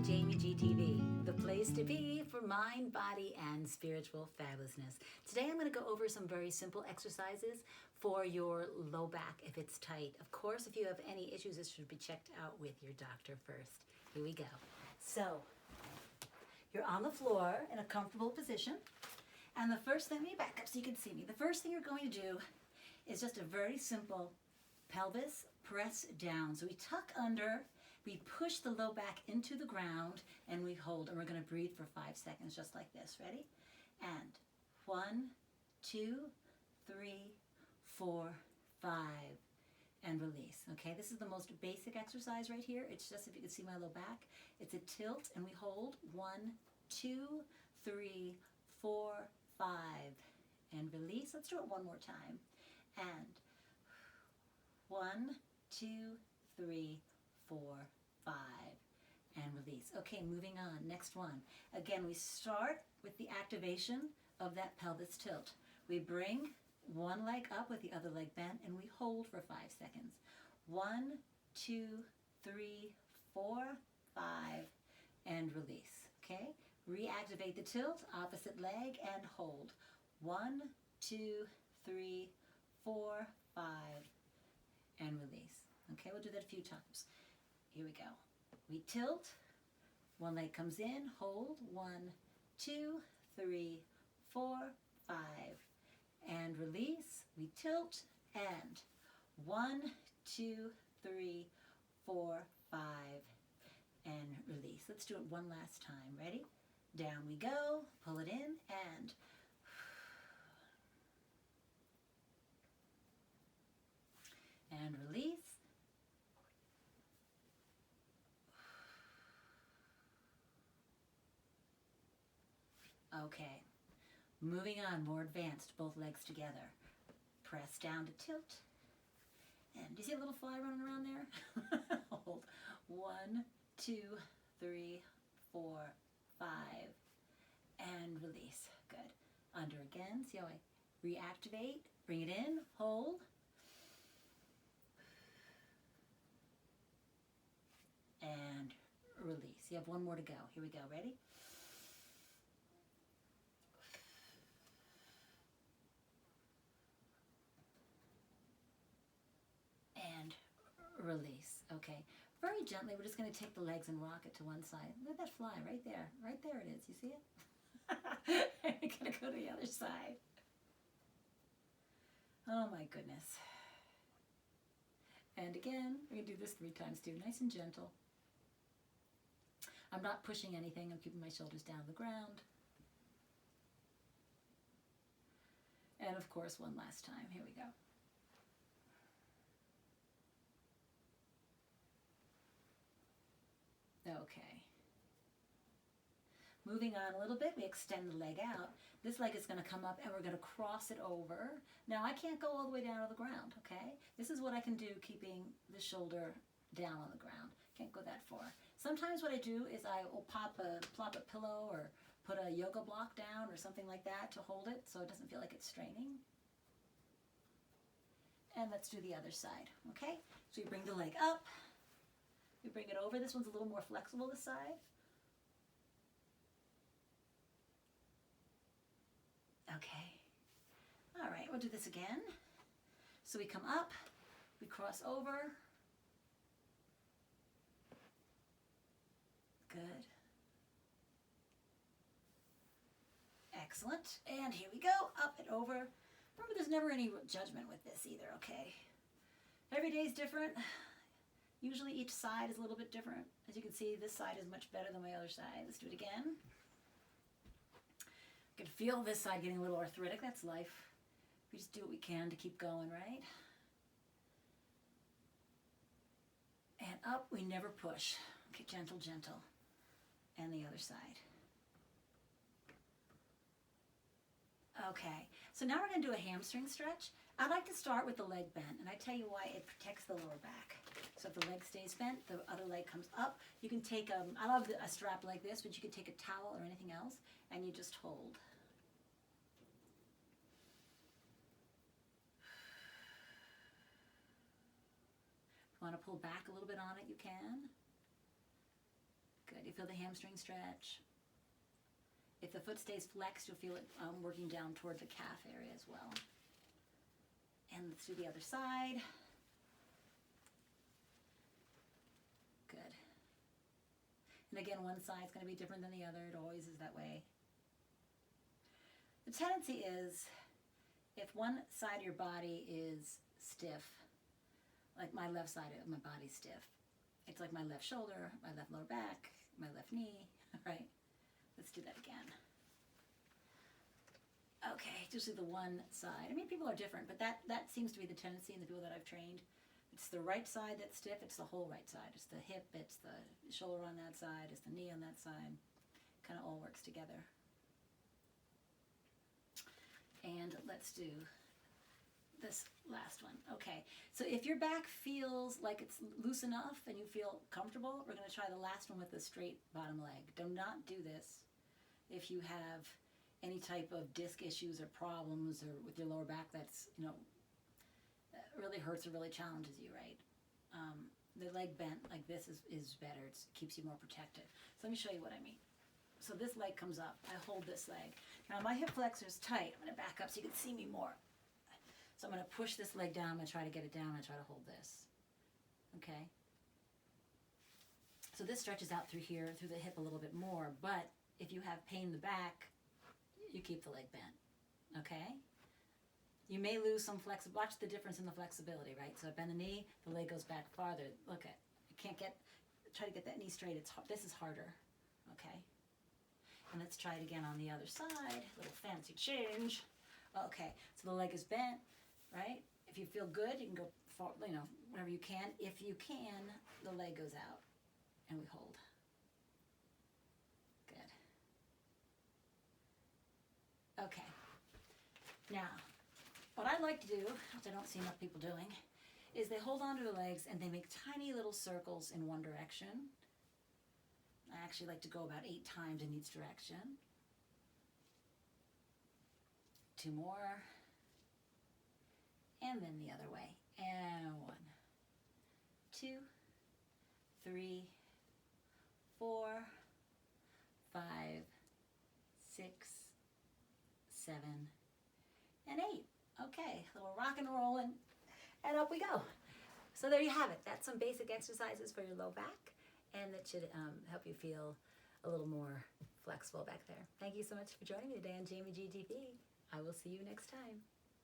Jamie GTV, the place to be for mind, body, and spiritual fabulousness. Today I'm going to go over some very simple exercises for your low back if it's tight. Of course, if you have any issues, this should be checked out with your doctor first. Here we go. So, you're on the floor in a comfortable position. And the first thing, let me back up so you can see me. The first thing you're going to do is just a very simple pelvis press down. So we tuck under, we push the low back into the ground, and we hold. And we're going to breathe for 5 seconds, just like this. Ready? And 1, 2, 3, 4, 5, and release. Okay, this is the most basic exercise right here. It's just, if you can see my low back, it's a tilt, and we hold 1, 2, 3, 4, 5, and release. Let's do it one more time. And 1, 2, 3, 4, 5, and release. Okay, moving on. Next one. Again, we start with the activation of that pelvis tilt. We bring one leg up with the other leg bent, and we hold for 5 seconds. 1, 2, 3, 4, 5, and release. Okay? Reactivate the tilt, opposite leg, and hold. 1, 2, 3, 4, 5, and release. Okay, we'll do that a few times. Here we go. We tilt, one leg comes in, hold, 1, 2, 3, 4, 5, and release. We tilt, and 1, 2, 3, 4, 5, and release. Let's do it one last time. Ready? Down we go, pull it in, and release. Okay, moving on, more advanced, both legs together. Press down to tilt. And do you see a little fly running around there? Hold. 1, 2, 3, 4, 5, and release. Good. Under again. See how I reactivate? Bring it in, hold. And release. You have one more to go. Here we go. Ready? And release. Okay. Very gently, we're just going to take the legs and rock it to one side. Let that fly right there. Right there it is. You see it? We're going to go to the other side. Oh my goodness. And again, we're going to do this 3 times too. Nice and gentle. I'm not pushing anything. I'm keeping my shoulders down the ground. And of course, one last time. Here we go. Okay. Moving on a little bit, we extend the leg out. This leg is going to come up and we're going to cross it over. Now I can't go all the way down to the ground, okay? This is what I can do keeping the shoulder down on the ground. Can't go that far. Sometimes what I do is I will plop a pillow or put a yoga block down or something like that to hold it so it doesn't feel like it's straining. And let's do the other side, okay? So you bring the leg up. We bring it over. This one's a little more flexible this side. Okay. All right, we'll do this again. So we come up, we cross over. Good. Excellent. And here we go, up and over. Remember, there's never any judgment with this either, okay? Every day is different. Usually each side is a little bit different. As you can see, this side is much better than my other side. Let's do it again. You can feel this side getting a little arthritic. That's life. We just do what we can to keep going, right? And up, we never push. Okay, gentle, gentle. And the other side. Okay, so now we're going to do a hamstring stretch. I like to start with the leg bent, and I tell you why. It protects the lower back. So if the leg stays bent, the other leg comes up. You can take I love a strap like this, but you can take a towel or anything else, and you just hold. If you want to pull back a little bit on it, you can. Good. You feel the hamstring stretch. If the foot stays flexed, you'll feel it working down toward the calf area as well. And let's do the other side. Good. And again, one side's going to be different than the other. It always is that way. The tendency is, if one side of your body is stiff, like my left side of my body's stiff, it's like my left shoulder, my left lower back, my left knee, right? Let's do that again. Okay, just do the one side. I mean, people are different, but that seems to be the tendency in the people that I've trained. It's the right side that's stiff. It's the whole right side. It's the hip. It's the shoulder on that side. It's the knee on that side. Kind of all works together. And let's do this last one. Okay, so if your back feels like it's loose enough and you feel comfortable, we're going to try the last one with the straight bottom leg. Do not do this if you have any type of disc issues or problems, or with your lower back that's, that really hurts or really challenges you, right? The leg bent like this is better. It keeps you more protected. So let me show you what I mean. So this leg comes up. I hold this leg. Now my hip flexor is tight. I'm going to back up so you can see me more. So I'm going to push this leg down. I'm going to try to get it down. I'm going to try to hold this. Okay? So this stretches out through here, through the hip a little bit more. But if you have pain in the back, you keep the leg bent. Okay? You may lose some flexibility. Watch the difference in the flexibility, right? So I bend the knee, the leg goes back farther. Look at, you can't try to get that knee straight. This is harder. Okay? And let's try it again on the other side. A little fancy change. Okay, so the leg is bent, right? If you feel good, you can go far, whatever you can. If you can, the leg goes out and we hold. Good. Okay. Now, what I like to do, which I don't see enough people doing, is they hold onto their legs and they make tiny little circles in one direction. I actually like to go about 8 times in each direction. 2 more. And then the other way. And 1, 2, 3, 4, 5, 6, 7, and 8. Okay, a little rock and roll, and up we go. So there you have it. That's some basic exercises for your low back, and that should help you feel a little more flexible back there. Thank you so much for joining me today on Jamie G TV. I will see you next time.